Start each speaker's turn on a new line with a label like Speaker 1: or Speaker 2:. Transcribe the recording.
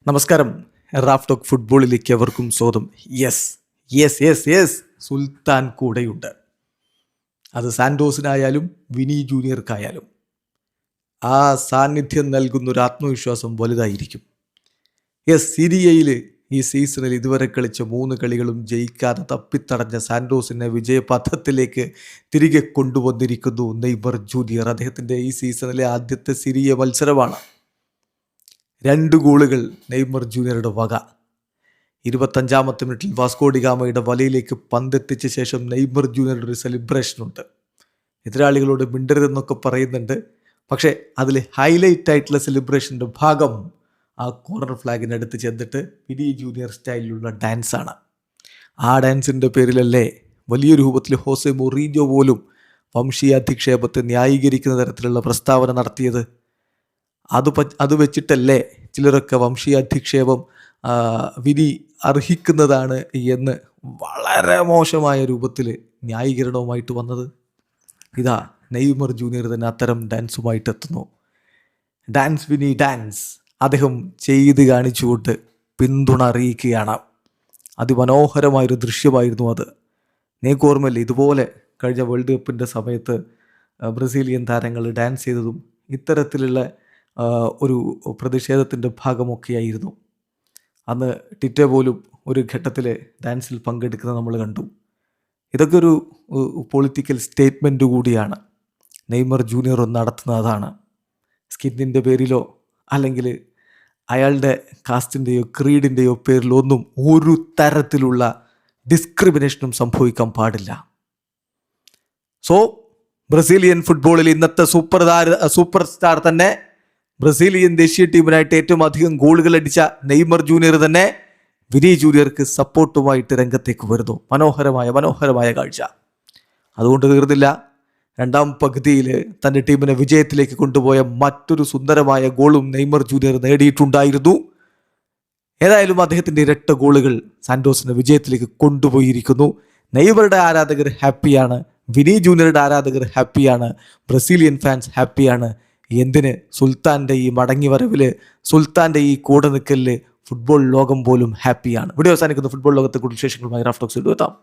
Speaker 1: നമസ്കാരം. Raf talk ഫുട്ബോളിലേക്ക് അവർക്കും സ്വാഗതം. യെസ് യെസ് യെസ് യെസ് സുൽത്താൻ കൂടെയുണ്ട്. അത് സാന്റോസിനായാലും വിനി ജൂനിയർക്കായാലും ആ സാന്നിധ്യം നൽകുന്നൊരു ആത്മവിശ്വാസം വലുതായിരിക്കും. യെസ്, സിരിയയിൽ ഈ സീസണിൽ ഇതുവരെ കളിച്ച 3 കളികളും ജയിക്കാതെ തപ്പിത്തടഞ്ഞ സാന്റോസിനെ വിജയപഥത്തിലേക്ക് തിരികെ കൊണ്ടുവന്നിരിക്കുന്നു നെയ്മർ ജൂനിയർ. അദ്ദേഹത്തിൻ്റെ ഈ സീസണിലെ ആദ്യത്തെ സിരിയ മത്സരമാണ്. 2 ഗോളുകൾ നെയ്മർ ജൂനിയറുടെ വക. 25-ാമത്തെ മിനിറ്റിൽ വാസ്കോഡിഗാമയുടെ വലയിലേക്ക് പന്തെത്തിച്ച ശേഷം നെയ്മർ ജൂനിയറുടെ ഒരു സെലിബ്രേഷനുണ്ട്. എതിരാളികളോട് മിണ്ടരുതെന്നൊക്കെ പറയുന്നുണ്ട്. പക്ഷേ അതിൽ ഹൈലൈറ്റ് ആയിട്ടുള്ള സെലിബ്രേഷൻ്റെ ഭാഗം ആ കോർണർ ഫ്ലാഗിനടുത്ത് ചെന്നിട്ട് വിനി ജൂനിയർ സ്റ്റൈലിലുള്ള ഡാൻസാണ്. ആ ഡാൻസിൻ്റെ പേരിലല്ലേ വലിയ രൂപത്തിൽ ഹോസെ മൊറീഞ്ഞോ പോലും വംശീയാധിക്ഷേപത്തെ ന്യായീകരിക്കുന്ന തരത്തിലുള്ള പ്രസ്താവന നടത്തിയത്. അത് വെച്ചിട്ടല്ലേ ചിലരൊക്കെ വംശീയാധിക്ഷേപം വിധി അർഹിക്കുന്നതാണ് എന്ന് വളരെ മോശമായ രൂപത്തിൽ ന്യായീകരണവുമായിട്ട് വന്നത്. ഇതാ നെയ്മർ ജൂനിയർ തന്നെ അത്തരം ഡാൻസുമായിട്ട് എത്തുന്നു. ഡാൻസ് വിനി ഡാൻസ് അദ്ദേഹം ചെയ്ത് കാണിച്ചുകൊണ്ട് പിന്തുണ അറിയിക്കുകയാണ്. അതിമനോഹരമായൊരു ദൃശ്യമായിരുന്നു അത്. നിങ്ങൾക്ക് ഓർമ്മയില്ലേ, ഇതുപോലെ കഴിഞ്ഞ വേൾഡ് കപ്പിൻ്റെ സമയത്ത് ബ്രസീലിയൻ താരങ്ങൾ ഡാൻസ് ചെയ്തതും ഇത്തരത്തിലുള്ള ഒരു പ്രതിഷേധത്തിൻ്റെ ഭാഗമൊക്കെയായിരുന്നു. അന്ന് ടിറ്റോ പോലും ഒരു ഘട്ടത്തിൽ ഡാൻസിൽ പങ്കെടുക്കുന്നത് നമ്മൾ കണ്ടു. ഇതൊക്കെ ഒരു പൊളിറ്റിക്കൽ സ്റ്റേറ്റ്മെൻറ്റ് കൂടിയാണ് നെയ്മർ ജൂനിയർ നടത്തുന്നത്. അതാണ് സ്കിന്നിൻ്റെ പേരിലോ അല്ലെങ്കിൽ അയാളുടെ കാസ്റ്റിൻ്റെയോ ക്രീഡിൻ്റെയോ പേരിലൊന്നും ഒരു തരത്തിലുള്ള ഡിസ്ക്രിമിനേഷനും സംഭവിക്കാൻ പാടില്ല. സോ ബ്രസീലിയൻ ഫുട്ബോളിൽ ഇന്നത്തെ സൂപ്പർ സ്റ്റാർ തന്നെ, ബ്രസീലിയൻ ദേശീയ ടീമിനായിട്ട് ഏറ്റവും അധികം ഗോളുകൾ അടിച്ച നെയ്മർ ജൂനിയർ തന്നെ വിനി ജൂനിയർക്ക് സപ്പോർട്ടുമായിട്ട് രംഗത്തേക്ക് വരുന്നു. മനോഹരമായ കാഴ്ച. അതുകൊണ്ട് തീർന്നില്ല. 2ാം പകുതിയിൽ തൻ്റെ ടീമിനെ വിജയത്തിലേക്ക് കൊണ്ടുപോയ മറ്റൊരു സുന്ദരമായ ഗോളും നെയ്മർ ജൂനിയർ നേടിയിട്ടുണ്ടായിരുന്നു. ഏതായാലും അദ്ദേഹത്തിൻ്റെ ഇരട്ട ഗോളുകൾ സാന്റോസിനെ വിജയത്തിലേക്ക് കൊണ്ടുപോയിരിക്കുന്നു. നെയ്മറുടെ ആരാധകർ ഹാപ്പിയാണ്, വിനി ജൂനിയറുടെ ആരാധകർ ഹാപ്പിയാണ്, ബ്രസീലിയൻ ഫാൻസ് ഹാപ്പിയാണ്. എന്തിന്, സുൽത്താൻ്റെ ഈ മടങ്ങി വരവിൽ, സുൽത്താൻ്റെ ഈ കൂടെ നിൽക്കലിൽ ഫുട്ബോൾ ലോകം പോലും ഹാപ്പിയാണ്. വീഡിയോ അവസാനിക്കുന്ന ഫുട്ബോൾ ലോകത്തെ കൂടുതൽ വിശേഷങ്ങളുമായി റാഫ് ടോക്സ് എത്താം.